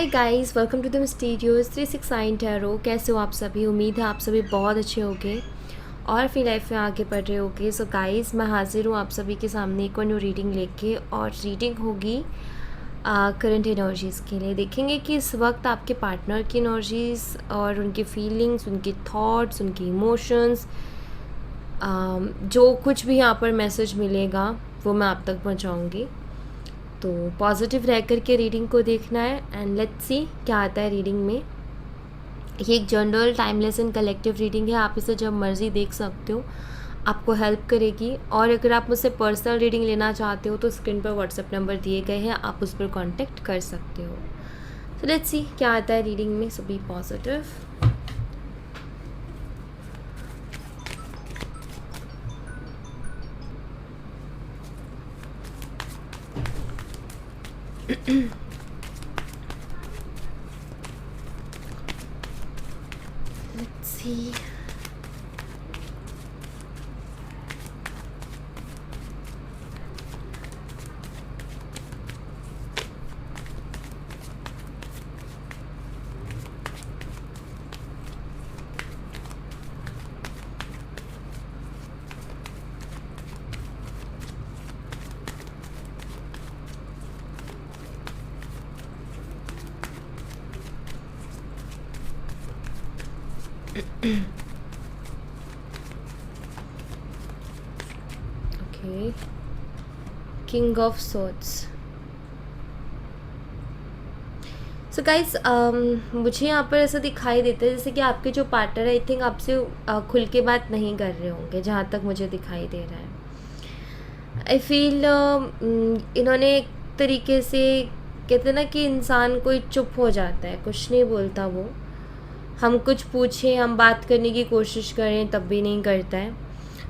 Guys, welcome to the mysterious 369 tarot. कैसे हो आप सभी? उम्मीद है आप सभी बहुत अच्छे होंगे और अपनी लाइफ में आगे बढ़ रहे होंगे। सो गाइस, मैं हाजिर हूँ आप सभी के सामने एक और न्यू रीडिंग लेके, और रीडिंग होगी करंट एनर्जीज़ के लिए। देखेंगे कि इस वक्त आपके पार्टनर की एनर्जीज़ और उनकी फीलिंग्स, उनके थॉट्स, उनके इमोशंस, जो कुछ भी यहाँ पर मैसेज मिलेगा वो मैं आप तक पहुँचाऊँगी। तो पॉजिटिव रह कर के रीडिंग को देखना है एंड लेट्स सी क्या आता है रीडिंग में। ये एक general timeless and collective reading है, आप इसे जब मर्ज़ी देख सकते हो, आपको हेल्प करेगी। और अगर आप मुझसे पर्सनल रीडिंग लेना चाहते हो तो स्क्रीन पर व्हाट्सएप नंबर दिए गए हैं, आप उस पर कांटेक्ट कर सकते हो। सो लेट्स सी क्या आता है रीडिंग में। So be positive. Let's see. Okay. King of Swords. So guys, मुझे यहाँ पर ऐसा दिखाई देता है जैसे कि आपके जो पार्टनर है, आई थिंक आपसे खुल के बात नहीं कर रहे होंगे, जहाँ तक मुझे दिखाई दे रहा है। आई फील इन्होंने एक तरीके से, कहते हैं ना कि इंसान कोई चुप हो जाता है, कुछ नहीं बोलता वो। हम कुछ पूछें, हम बात करने की कोशिश करें तब भी नहीं करता है,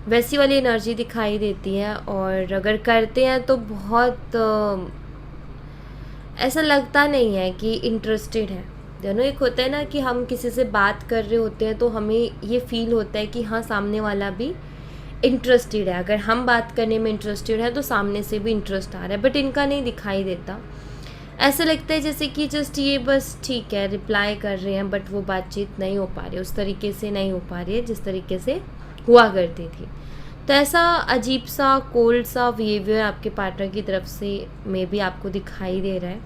वैसी वाली एनर्जी दिखाई देती है। और अगर करते हैं तो बहुत ऐसा लगता नहीं है कि इंटरेस्टेड है। दोनों एक होता है ना कि हम किसी से बात कर रहे होते हैं तो हमें ये फील होता है कि हाँ, सामने वाला भी इंटरेस्टेड है। अगर हम बात करने में इंटरेस्टेड है तो सामने से भी इंटरेस्ट आ रहा है, बट इनका नहीं दिखाई देता। ऐसा लगता है जैसे कि जस्ट ये बस ठीक है, रिप्लाई कर रहे हैं, बट वो बातचीत नहीं हो पा रही, उस तरीके से नहीं हो पा रही है जिस तरीके से हुआ करती थी। तो ऐसा अजीब सा कोल्ड सा बिहेवियर आपके पार्टनर की तरफ से मे भी आपको दिखाई दे रहा है।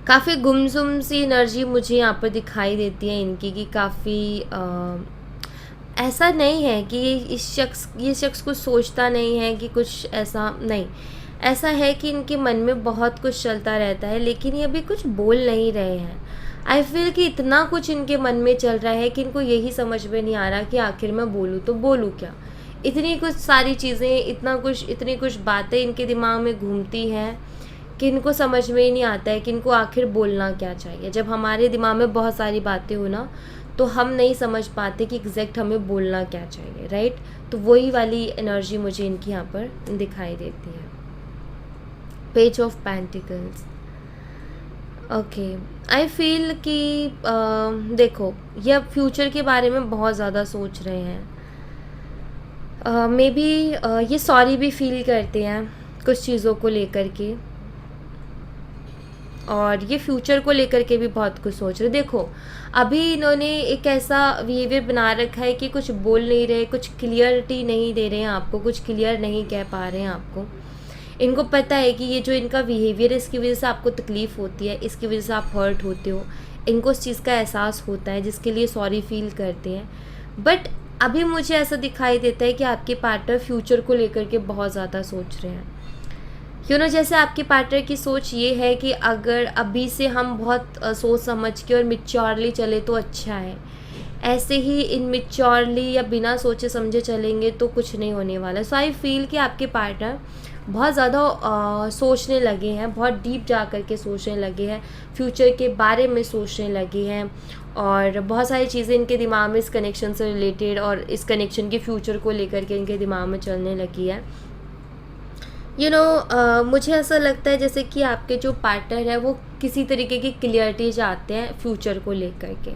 काफ़ी गुमसुम सी एनर्जी मुझे यहाँ पर दिखाई देती है इनकी, कि काफ़ी ऐसा नहीं है कि ये शख्स कुछ सोचता नहीं है कि कुछ ऐसा नहीं, ऐसा है कि इनके मन में बहुत कुछ चलता रहता है, लेकिन ये अभी कुछ बोल नहीं रहे हैं। आई फील कि इतना कुछ इनके मन में चल रहा है कि इनको यही समझ में नहीं आ रहा कि आखिर मैं बोलूँ तो बोलूँ क्या। इतनी कुछ सारी चीज़ें, इतनी कुछ बातें इनके दिमाग में घूमती हैं कि इनको समझ में ही नहीं आता है कि इनको आखिर बोलना क्या चाहिए। जब हमारे दिमाग में बहुत सारी बातें हो ना, तो हम नहीं समझ पाते कि एग्जैक्ट हमें बोलना क्या चाहिए, राइट। तो वही वाली एनर्जी मुझे इनकी यहाँ पर दिखाई देती है। Page of pentacles. Okay, I feel कि देखो, ये अब फ्यूचर के बारे में बहुत ज़्यादा सोच रहे हैं। मे बी ये सॉरी भी फील करते हैं कुछ चीज़ों को लेकर के, और ये फ्यूचर को लेकर के भी बहुत कुछ सोच रहे। देखो, अभी इन्होंने एक ऐसा बिहेवियर बना रखा है कि कुछ बोल नहीं रहे, कुछ क्लियरिटी नहीं दे रहे हैं आपको, कुछ क्लियर नहीं कह पा रहे हैं आपको। इनको पता है कि ये जो इनका बिहेवियर है, इसकी वजह से आपको तकलीफ़ होती है, इसकी वजह से आप हर्ट होते हो। इनको उस चीज़ का एहसास होता है जिसके लिए सॉरी फील करते हैं। बट अभी मुझे ऐसा दिखाई देता है कि आपके पार्टनर फ्यूचर को लेकर के बहुत ज़्यादा सोच रहे हैं। जैसे आपके पार्टनर की सोच ये है कि अगर अभी से हम बहुत सोच समझ के और मैच्योरली चले तो अच्छा है, ऐसे ही इनमेच्योरली या बिना सोचे समझे चलेंगे तो कुछ नहीं होने वाला। सो आई फील कि आपके पार्टनर बहुत ज़्यादा सोचने लगे हैं, बहुत डीप जा कर के सोचने लगे हैं, फ्यूचर के बारे में सोचने लगे हैं, और बहुत सारी चीज़ें इनके दिमाग में इस कनेक्शन से रिलेटेड और इस कनेक्शन के फ्यूचर को लेकर के इनके दिमाग में चलने लगी है। मुझे ऐसा लगता है जैसे कि आपके जो पार्टनर है वो किसी तरीके की क्लियरिटी चाहते हैं फ्यूचर को लेकर के,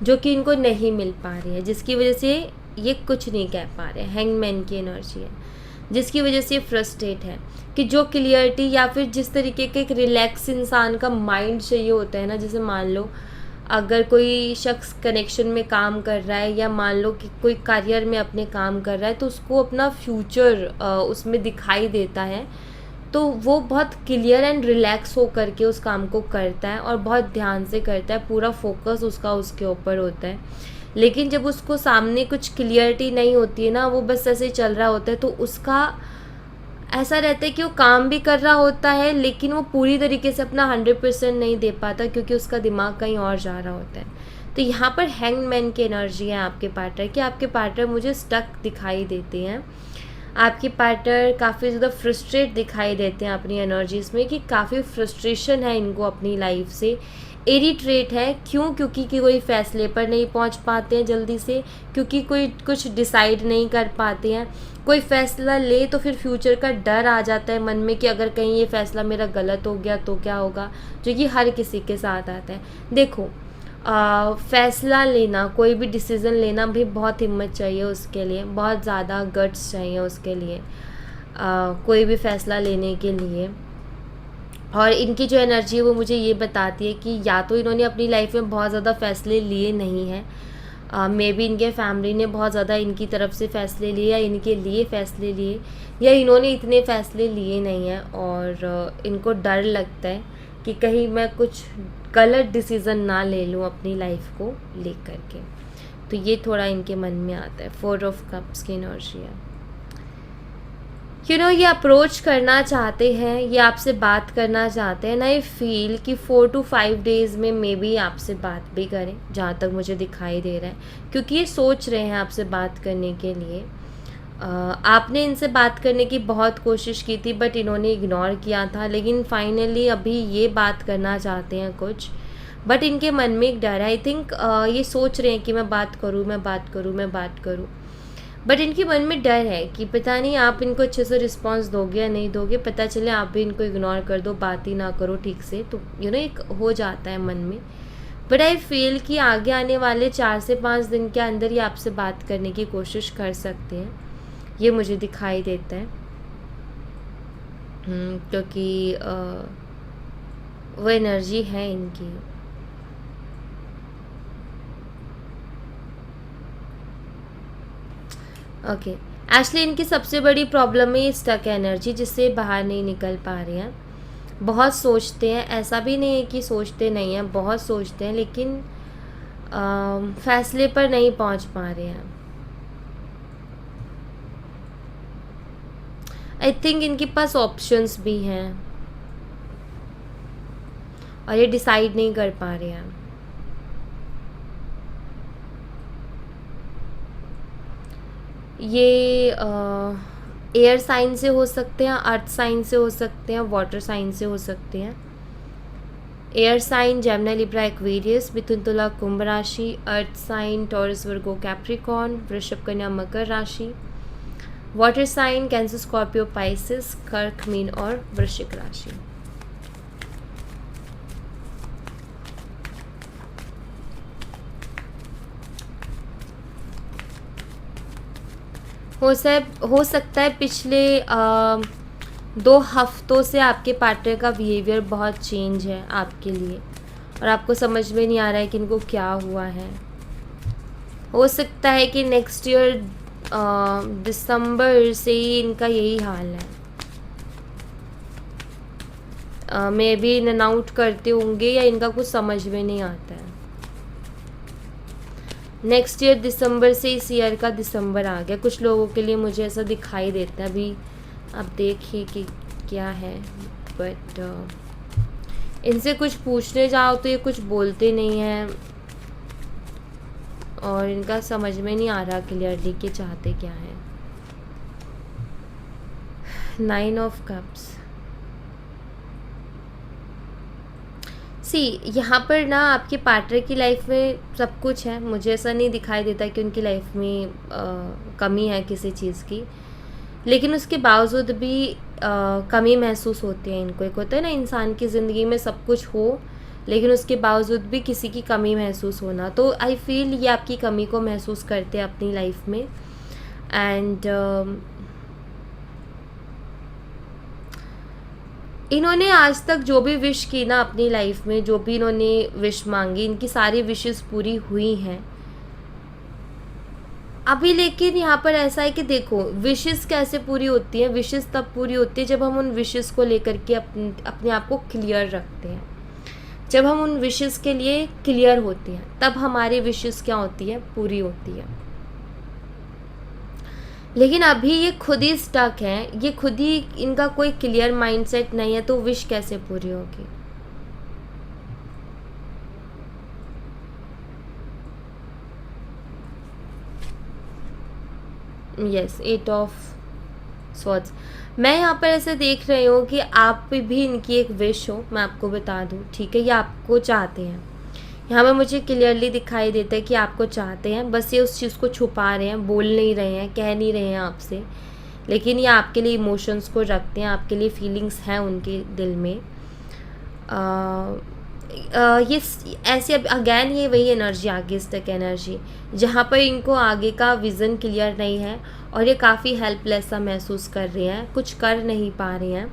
जो कि इनको नहीं मिल पा रही है, जिसकी वजह से ये कुछ नहीं कह पा रहे। हैंगमैन की एनर्जी है। जिसकी वजह से ये फ्रस्ट्रेट है। कि जो क्लियरिटी या फिर जिस तरीके के एक रिलैक्स इंसान का माइंड चाहिए होता है ना, जैसे मान लो अगर कोई शख्स कनेक्शन में काम कर रहा है या मान लो कि कोई करियर में अपने काम कर रहा है, तो उसको अपना फ्यूचर उसमें दिखाई देता है, तो वो बहुत क्लियर एंड रिलैक्स हो करके उस काम को करता है और बहुत ध्यान से करता है, पूरा फोकस उसका उसके ऊपर होता है। लेकिन जब उसको सामने कुछ क्लियरिटी नहीं होती है ना, वो बस ऐसे ही चल रहा होता है, तो उसका ऐसा रहता है कि वो काम भी कर रहा होता है लेकिन वो पूरी तरीके से अपना 100% नहीं दे पाता, क्योंकि उसका दिमाग कहीं और जा रहा होता है। तो यहाँ पर हैंगमैन की एनर्जी है आपके पार्टनर की। आपके पार्टनर मुझे स्टक दिखाई देते हैं, आपके पार्टनर काफ़ी ज़्यादा फ्रस्ट्रेट दिखाई देते हैं अपनी एनर्जीज़ में, कि काफ़ी फ्रस्ट्रेशन है इनको अपनी लाइफ से, इरिट्रेट है। क्यों? क्योंकि कि कोई फ़ैसले पर नहीं पहुंच पाते हैं जल्दी से, क्योंकि कोई कुछ डिसाइड नहीं कर पाते हैं। कोई फ़ैसला ले तो फिर फ्यूचर का डर आ जाता है मन में कि अगर कहीं ये फ़ैसला मेरा गलत हो गया तो क्या होगा, जो कि हर किसी के साथ आता है। देखो, फ़ैसला लेना, कोई भी डिसीज़न लेना भी बहुत हिम्मत चाहिए उसके लिए, बहुत ज़्यादा गट्स चाहिए उसके लिए, कोई भी फ़ैसला लेने के लिए। और इनकी जो एनर्जी है वो मुझे ये बताती है कि या तो इन्होंने अपनी लाइफ में बहुत ज़्यादा फ़ैसले लिए नहीं हैं, मे बी इनके फैमिली ने बहुत ज़्यादा इनकी तरफ से फ़ैसले लिए या इनके लिए फ़ैसले लिए, या इन्होंने इतने फ़ैसले लिए नहीं हैं और इनको डर लगता है कि कहीं मैं कुछ गलत डिसीज़न ना ले लूँ अपनी लाइफ को लेकर के। तो ये थोड़ा इनके मन में आता है। 4 ऑफ कप्स की एनर्जी है। ये अप्रोच करना चाहते हैं, ये आपसे बात करना चाहते हैं ना। आई फील कि 4 to 5 डेज़ में मे बी आपसे बात भी करें, जहाँ तक मुझे दिखाई दे रहा है, क्योंकि ये सोच रहे हैं आपसे बात करने के लिए। आपने इनसे बात करने की बहुत कोशिश की थी बट इन्होंने इग्नोर किया था, लेकिन फाइनली अभी ये बात करना चाहते हैं कुछ, बट इनके मन में एक डर है। आई थिंक ये सोच रहे हैं कि मैं बात करूँ, मैं बात करूँ, मैं बात करूँ, बट इनके मन में डर है कि पता नहीं आप इनको अच्छे से रिस्पॉन्स दोगे या नहीं दोगे, पता चले आप भी इनको इग्नोर कर दो, बात ही ना करो ठीक से, तो एक हो जाता है मन में। बट आई फील कि आगे आने वाले 4 से 5 दिन के अंदर ये आपसे बात करने की कोशिश कर सकते हैं, ये मुझे दिखाई देता है। क्योंकि वो एनर्जी है इनकी। ओके, एक्चुअली इनकी सबसे बड़ी प्रॉब्लम है स्टक एनर्जी, जिससे बाहर नहीं निकल पा रहे हैं। बहुत सोचते हैं, ऐसा भी नहीं है कि सोचते नहीं हैं, बहुत सोचते हैं, लेकिन फैसले पर नहीं पहुंच पा रहे हैं। आई थिंक इनके पास ऑप्शंस भी हैं और ये डिसाइड नहीं कर पा रहे हैं। ये एयर साइन से हो सकते हैं, अर्थ साइन से हो सकते हैं, वाटर साइन से हो सकते हैं। Air sign Gemini Libra Aquarius मिथुन तुला कुंभ राशि, earth sign Taurus Virgo Capricorn वृषभ कन्या मकर राशि, water sign cancer Scorpio Pisces कर्क मीन और वृश्चिक राशि। हो सकता है पिछले 2 हफ्तों से आपके पार्टनर का बिहेवियर बहुत चेंज है आपके लिए और आपको समझ में नहीं आ रहा है कि इनको क्या हुआ है। हो सकता है कि नेक्स्ट ईयर दिसंबर से ही इनका यही हाल है। May be in and out करते होंगे या इनका कुछ समझ में नहीं आता है। नेक्स्ट ईयर दिसंबर से इस ईयर का दिसंबर आ गया, कुछ लोगों के लिए मुझे ऐसा दिखाई देता है। अभी आप देखिए कि क्या है, बट इनसे कुछ पूछने जाओ तो ये कुछ बोलते नहीं हैं और इनका समझ में नहीं आ रहा क्लियरली कि चाहते क्या है। 9 ऑफ कप्स। यहाँ पर ना आपके पार्टनर की लाइफ में सब कुछ है, मुझे ऐसा नहीं दिखाई देता कि उनकी लाइफ में कमी है किसी चीज़ की, लेकिन उसके बावजूद भी कमी महसूस होती है इनको। एक होता है ना इंसान की ज़िंदगी में सब कुछ हो लेकिन उसके बावजूद भी किसी की कमी महसूस होना, तो आई फील ये आपकी कमी को महसूस करते हैं अपनी लाइफ में। एंड इन्होंने आज तक जो भी विश की ना अपनी लाइफ में, जो भी इन्होंने विश मांगी, इनकी सारी विशेस पूरी हुई हैं अभी। लेकिन यहाँ पर ऐसा है कि देखो, विशेस कैसे पूरी होती हैं? विशेस तब पूरी होती है जब हम उन विशेस को लेकर के अपने आप को क्लियर रखते हैं। जब हम उन विशेस के लिए क्लियर होते हैं तब हमारी विशेस क्या होती है? पूरी होती है। लेकिन अभी ये खुद ही स्टक है, ये खुद ही, इनका कोई क्लियर माइंडसेट नहीं है, तो विश कैसे पूरी होगी? Yes, 8 of swords. मैं यहाँ पर ऐसे देख रही हूँ कि आप भी इनकी एक विश हो, मैं आपको बता दूँ, ठीक है? ये आपको चाहते हैं, यहाँ पर मुझे क्लियरली दिखाई देता है कि आपको चाहते हैं, बस ये उस चीज़ को छुपा रहे हैं, बोल नहीं रहे हैं, कह नहीं रहे हैं आपसे, लेकिन ये आपके लिए इमोशंस को रखते हैं, आपके लिए फीलिंग्स हैं उनके दिल में। ये ऐसे अगैन ये वही एनर्जी, आगे तक एनर्जी, जहाँ पर इनको आगे का विज़न क्लियर नहीं है और ये काफ़ी हेल्पलेस सा महसूस कर रहे हैं, कुछ कर नहीं पा रहे हैं।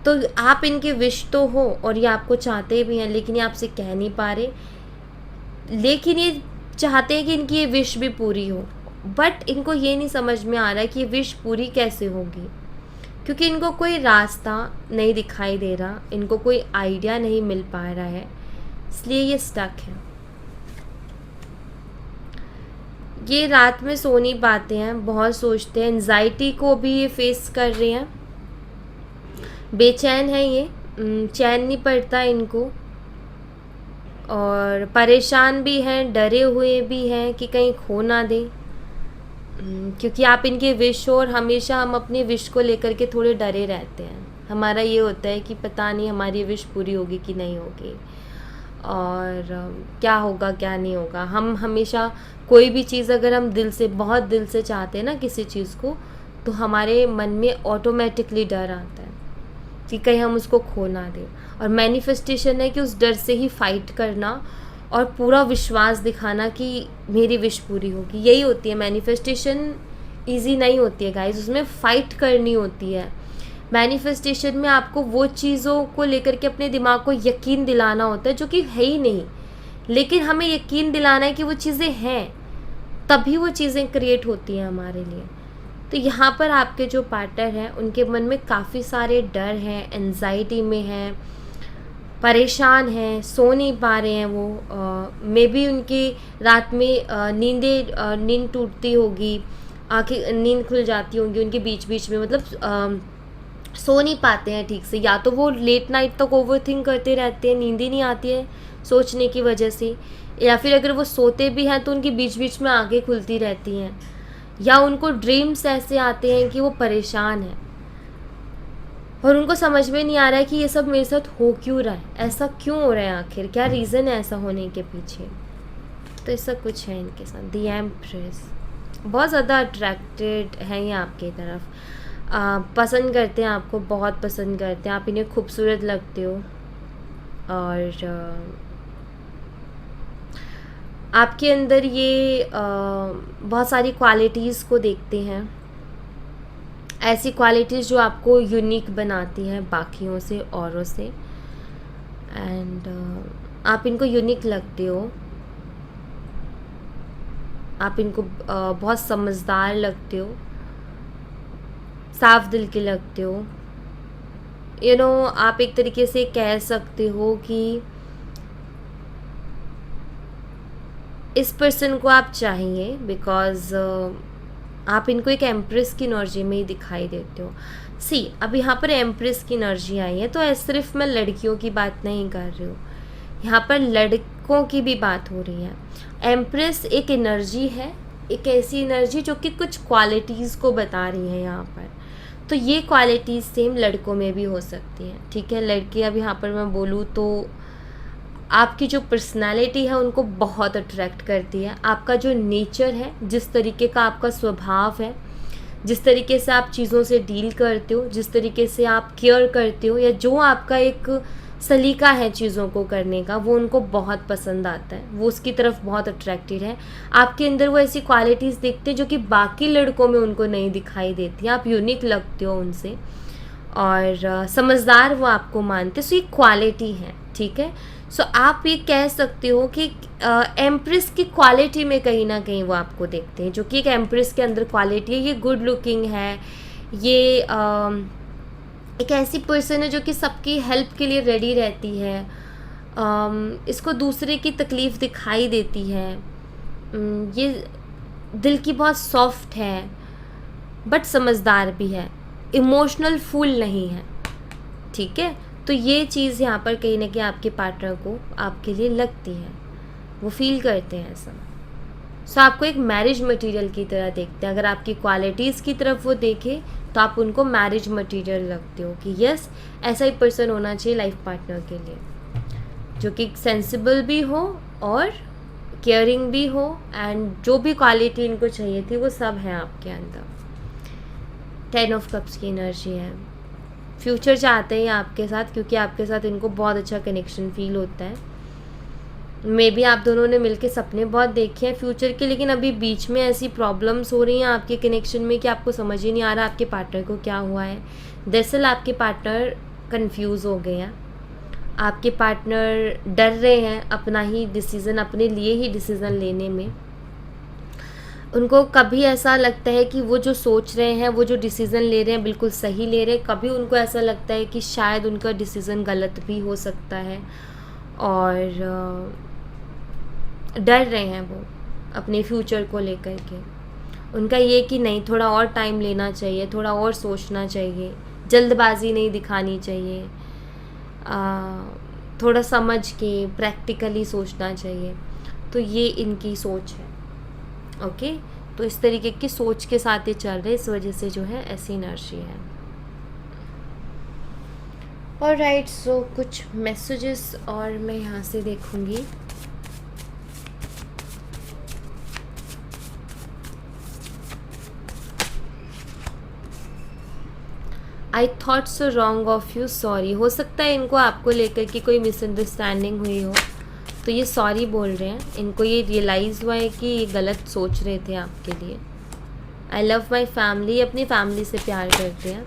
तो आप इनके विश तो हो और ये आपको चाहते भी हैं, लेकिन ये आपसे कह नहीं पा रहे, लेकिन ये चाहते हैं कि इनकी ये विश भी पूरी हो, बट इनको ये नहीं समझ में आ रहा है कि ये विश पूरी कैसे होगी, क्योंकि इनको कोई रास्ता नहीं दिखाई दे रहा, इनको कोई आइडिया नहीं मिल पा रहा है, इसलिए ये स्टक है। ये रात में सो नहीं पाते हैं, बहुत सोचते हैं, एंजाइटी को भी ये फेस कर रहे हैं, बेचैन है ये, चैन नहीं पड़ता इनको, और परेशान भी हैं, डरे हुए भी हैं कि कहीं खो ना दें, क्योंकि आप इनके विश हो, और हमेशा हम अपने विश को लेकर के थोड़े डरे रहते हैं। हमारा ये होता है कि पता नहीं हमारी विश पूरी होगी कि नहीं होगी, और क्या होगा क्या नहीं होगा। हम हमेशा कोई भी चीज़ अगर हम दिल से, बहुत दिल से चाहते हैं ना किसी चीज़ को, तो हमारे मन में ऑटोमेटिकली डर आता है कि कहीं हम उसको खो ना दें। और मैनिफेस्टेशन है कि उस डर से ही फाइट करना और पूरा विश्वास दिखाना कि मेरी विश पूरी होगी, यही होती है मैनिफेस्टेशन। इजी नहीं होती है गाइस, उसमें फ़ाइट करनी होती है। मैनिफेस्टेशन में आपको वो चीज़ों को लेकर के अपने दिमाग को यकीन दिलाना होता है जो कि है ही नहीं, लेकिन हमें यकीन दिलाना है कि वो चीज़ें हैं, तभी वो चीज़ें क्रिएट होती हैं हमारे लिए। तो यहाँ पर आपके जो पार्टनर हैं उनके मन में काफ़ी सारे डर हैं, एंजाइटी में हैं, परेशान हैं, सो नहीं पा रहे हैं वो, मे बी उनकी रात में नींद टूटती होगी, आँखें नींद खुल जाती होंगी उनके बीच बीच में, मतलब सो नहीं पाते हैं ठीक से, या तो वो लेट नाइट तक ओवरथिंक करते रहते हैं, नींद ही नहीं आती है सोचने की वजह से, या फिर अगर वो सोते भी हैं तो उनकी बीच बीच में आँखें खुलती रहती हैं, या उनको ड्रीम्स ऐसे आते हैं कि वो परेशान हैं और उनको समझ में नहीं आ रहा है कि ये सब मेरे साथ हो क्यों रहा है, ऐसा क्यों हो रहा है, आखिर क्या रीज़न है ऐसा होने के पीछे। तो ऐसा कुछ है इनके साथ। द एम्प्रेस बहुत ज़्यादा अट्रैक्टेड है ये आपकी तरफ, पसंद करते हैं आपको, बहुत पसंद करते हैं, आप इन्हें खूबसूरत लगते हो, और आपके अंदर ये बहुत सारी क्वालिटीज़ को देखते हैं, ऐसी क्वालिटीज़ जो आपको यूनिक बनाती हैं बाकियों से, औरों से, एंड आप इनको यूनिक लगते हो, आप इनको बहुत समझदार लगते हो, साफ दिल के लगते हो, आप एक तरीके से कह सकते हो कि इस पर्सन को आप चाहिए, बिकॉज़ आप इनको एक एम्प्रेस की एनर्जी में ही दिखाई देते हो। अब यहाँ पर एम्प्रेस की एनर्जी आई है, तो सिर्फ मैं लड़कियों की बात नहीं कर रही हूँ, यहाँ पर लड़कों की भी बात हो रही है। एम्प्रेस एक एनर्जी है, एक ऐसी एनर्जी जो कि कुछ क्वालिटीज़ को बता रही है यहाँ पर, तो ये क्वालिटीज़ सेम लड़कों में भी हो सकती हैं, ठीक है। लड़के अब यहाँ पर मैं बोलूँ तो आपकी जो पर्सनालिटी है उनको बहुत अट्रैक्ट करती है, आपका जो नेचर है, जिस तरीके का आपका स्वभाव है, जिस तरीके से आप चीज़ों से डील करते हो, जिस तरीके से आप केयर करते हो, या जो आपका एक सलीका है चीज़ों को करने का, वो उनको बहुत पसंद आता है, वो उसकी तरफ बहुत अट्रैक्टेड है। आपके अंदर वो ऐसी क्वालिटीज़ देखते हैं जो कि बाकी लड़कों में उनको नहीं दिखाई देती, आप यूनिक लगते हो उनसे, और समझदार वो आपको मानते, सो ये क्वालिटी है, ठीक है। सो आप ये कह सकते हो कि एम्प्रेस की क्वालिटी में कहीं ना कहीं वो आपको देखते हैं, जो कि एक एम्प्रेस के अंदर क्वालिटी है, ये गुड लुकिंग है, ये एक ऐसी पर्सन है जो कि सबकी हेल्प के लिए रेडी रहती है, इसको दूसरे की तकलीफ़ दिखाई देती है, ये दिल की बहुत सॉफ्ट है, बट समझदार भी है, इमोशनल फूल नहीं है, ठीक है। तो ये चीज़ यहाँ पर कहीं ना कहीं आपके पार्टनर को आपके लिए लगती है, वो फील करते हैं ऐसा। सो आपको एक मैरिज मटेरियल की तरह देखते हैं। अगर आपकी क्वालिटीज़ की तरफ वो देखे तो आप उनको मैरिज मटेरियल लगते हो कि यस, ऐसा ही पर्सन होना चाहिए लाइफ पार्टनर के लिए, जो कि सेंसिबल भी हो और केयरिंग भी हो, एंड जो भी क्वालिटी इनको चाहिए थी वो सब है आपके अंदर। 10 ऑफ कप्स की एनर्जी है, फ्यूचर चाहते हैं आपके साथ, क्योंकि आपके साथ इनको बहुत अच्छा कनेक्शन फील होता है। मे बी आप दोनों ने मिलके सपने बहुत देखे हैं फ्यूचर के, लेकिन अभी बीच में ऐसी प्रॉब्लम्स हो रही हैं आपके कनेक्शन में कि आपको समझ ही नहीं आ रहा आपके पार्टनर को क्या हुआ है। दरअसल आपके पार्टनर कंफ्यूज हो गए हैं, आपके पार्टनर डर रहे हैं अपना ही डिसीज़न, अपने लिए ही डिसीज़न लेने में। उनको कभी ऐसा लगता है कि वो जो सोच रहे हैं, वो जो डिसीज़न ले रहे हैं बिल्कुल सही ले रहे हैं, कभी उनको ऐसा लगता है कि शायद उनका डिसीज़न गलत भी हो सकता है, और डर रहे हैं वो अपने फ्यूचर को लेकर के। उनका ये कि नहीं, थोड़ा और टाइम लेना चाहिए, थोड़ा और सोचना चाहिए, जल्दबाजी नहीं दिखानी चाहिए, थोड़ा समझ के प्रैक्टिकली सोचना चाहिए। तो ये इनकी सोच है, ओके। तो इस तरीके की सोच के साथ ये चल रहे, इस वजह से जो है ऐसी एनर्जी है। ऑलराइट, सो कुछ मैसेजेस और मैं यहाँ से देखूँगी। I thought so wrong of you, sorry. हो सकता है इनको आपको लेकर के कोई मिसअंडरस्टैंडिंग हुई हो, तो ये सॉरी बोल रहे हैं। इनको ये रियलाइज़ हुआ है कि ये गलत सोच रहे थे आपके लिए। आई लव माई फैमिली, अपनी फैमिली से प्यार करते हैं।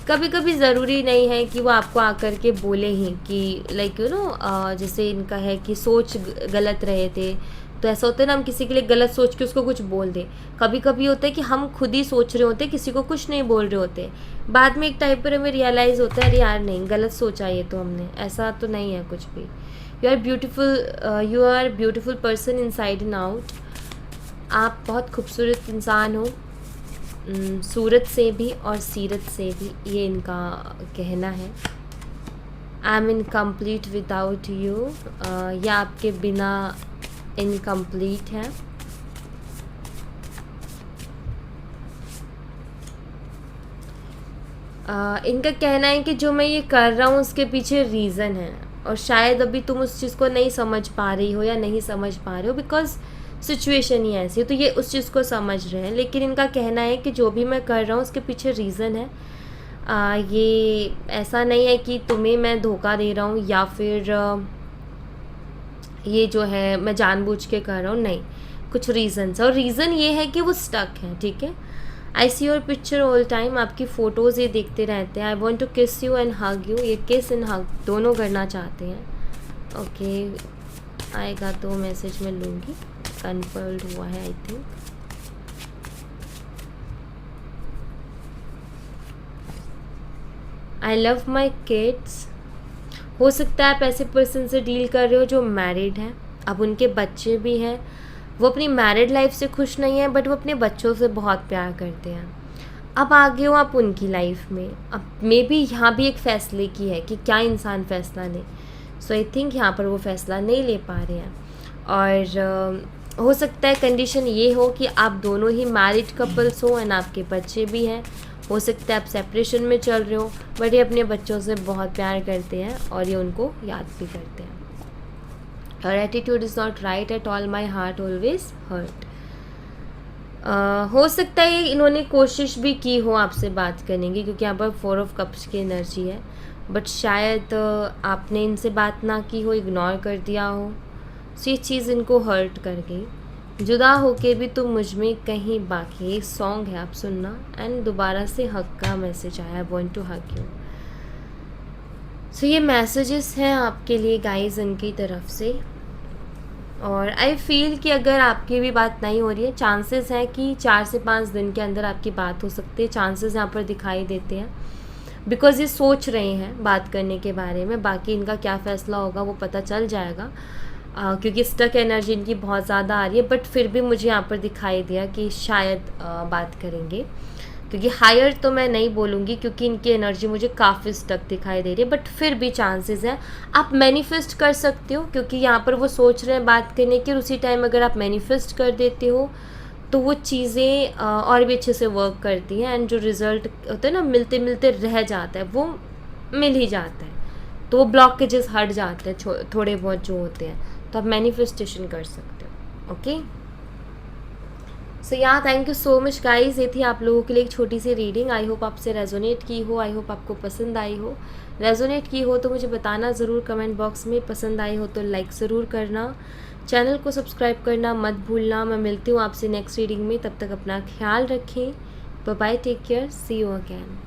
कभी कभी ज़रूरी नहीं है कि वो आपको आकर के बोले ही कि लाइक यू नो, जैसे इनका है कि सोच गलत रहे थे, तो ऐसा होता है ना, हम किसी के लिए गलत सोच के उसको कुछ बोल दें। कभी कभी होता है कि हम खुद ही सोच रहे होते, किसी को कुछ नहीं बोल रहे होते, बाद में एक टाइम पर हमें रियलाइज़ होता है अरे यार नहीं, गलत सोचा ये तो हमने, ऐसा तो नहीं है कुछ भी। You are beautiful person inside and out. आप बहुत खूबसूरत इंसान हो, सूरत से भी और सीरत से भी, ये इनका कहना है। I am incomplete without you, या आपके बिना इनकम्प्लीट है। इनका कहना है कि जो मैं ये कर रहा हूँ उसके पीछे रीज़न है, और शायद अभी तुम उस चीज़ को नहीं समझ पा रही हो या नहीं समझ पा रहे हो, बिकॉज सिचुएशन ही ऐसी है। तो ये उस चीज़ को समझ रहे हैं, लेकिन इनका कहना है कि जो भी मैं कर रहा हूँ उसके पीछे रीज़न है। ये ऐसा नहीं है कि तुम्हें मैं धोखा दे रहा हूँ या फिर ये जो है मैं जानबूझ के कर रहा हूँ, नहीं, कुछ रीज़न्स है, और रीज़न ये है कि वो स्टक है, ठीक है। I see your picture all time, आपकी फ़ोटोज़ ये देखते रहते हैं। I want to kiss you and hug you, ये किस एंड हग दोनों करना चाहते हैं, ओके। आएगा तो मैसेज में लूँगी, कन्फर्म्ड हुआ है I think. I love my kids, हो सकता है आप ऐसे पर्सन से डील कर रहे हो जो मैरिड हैं, अब उनके बच्चे भी हैं, वो अपनी मैरिड लाइफ से खुश नहीं है, बट वो अपने बच्चों से बहुत प्यार करते हैं। अब आगे हो आप उनकी लाइफ में, अब मे बी यहाँ भी एक फ़ैसले की है कि क्या इंसान फ़ैसला ले। सो आई थिंक यहाँ पर वो फ़ैसला नहीं ले पा रहे हैं, और हो सकता है कंडीशन ये हो कि आप दोनों ही मैरिड कपल्स हो एंड आपके बच्चे भी हैं। हो सकता है आप सेपरेशन में चल रहे हो, बट ये अपने बच्चों से बहुत प्यार करते हैं और ये उनको याद भी करते हैं। और attitude is not right at all, my heart always hurt. हो सकता है इन्होंने कोशिश भी की हो आपसे बात करने की, क्योंकि यहाँ पर 4 ऑफ कप्स की एनर्जी है, बट शायद आपने इनसे बात ना की हो, इग्नोर कर दिया हो, सो ये चीज़ इनको हर्ट कर गई। जुदा होके भी तुम मुझ में कहीं बाकी, ये सॉन्ग है, आप सुनना। एंड दोबारा से हक का मैसेज आया, आई वॉन्ट टू हक यू। सो ये मैसेजेस हैं आपके लिए गाइज इनकी तरफ से। और आई फील कि अगर आपकी भी बात नहीं हो रही है, चांसेस हैं कि 4 से 5 दिन के अंदर आपकी बात हो सकती है, चांसेस यहाँ पर दिखाई देते हैं। बिकॉज़ ये सोच रहे हैं बात करने के बारे में, बाकी इनका क्या फ़ैसला होगा वो पता चल जाएगा। क्योंकि स्टक एनर्जी इनकी बहुत ज़्यादा आ रही है, बट फिर भी मुझे यहाँ पर दिखाई दिया कि शायद बात करेंगे। क्योंकि हायर तो मैं नहीं बोलूँगी, क्योंकि इनकी एनर्जी मुझे काफ़ी स्टक दिखाई दे रही है, बट फिर भी चांसेस हैं। आप मैनिफेस्ट कर सकते हो, क्योंकि यहाँ पर वो सोच रहे हैं बात करने की, और उसी टाइम अगर आप मैनिफेस्ट कर देते हो तो वो चीज़ें और भी अच्छे से वर्क करती हैं। एंड जो रिज़ल्ट होता है ना, मिलते मिलते रह जाता है, वो मिल ही जाता है, तो वो ब्लॉकेजेस हट जाते हैं थोड़े बहुत जो होते हैं। तो आप मैनिफेस्टेशन कर सकते हो। ओके, सो या thank you so much guys. ये थी आप लोगों के लिए एक छोटी सी रीडिंग। आई होप आपसे रेजोनेट की हो, आई होप आपको पसंद आई हो। रेजोनेट की हो तो मुझे बताना ज़रूर कमेंट बॉक्स में, पसंद आई हो तो लाइक ज़रूर करना, चैनल को सब्सक्राइब करना मत भूलना। मैं मिलती हूँ आपसे नेक्स्ट रीडिंग में, तब तक अपना ख्याल रखें। Bye bye, take care, see you again.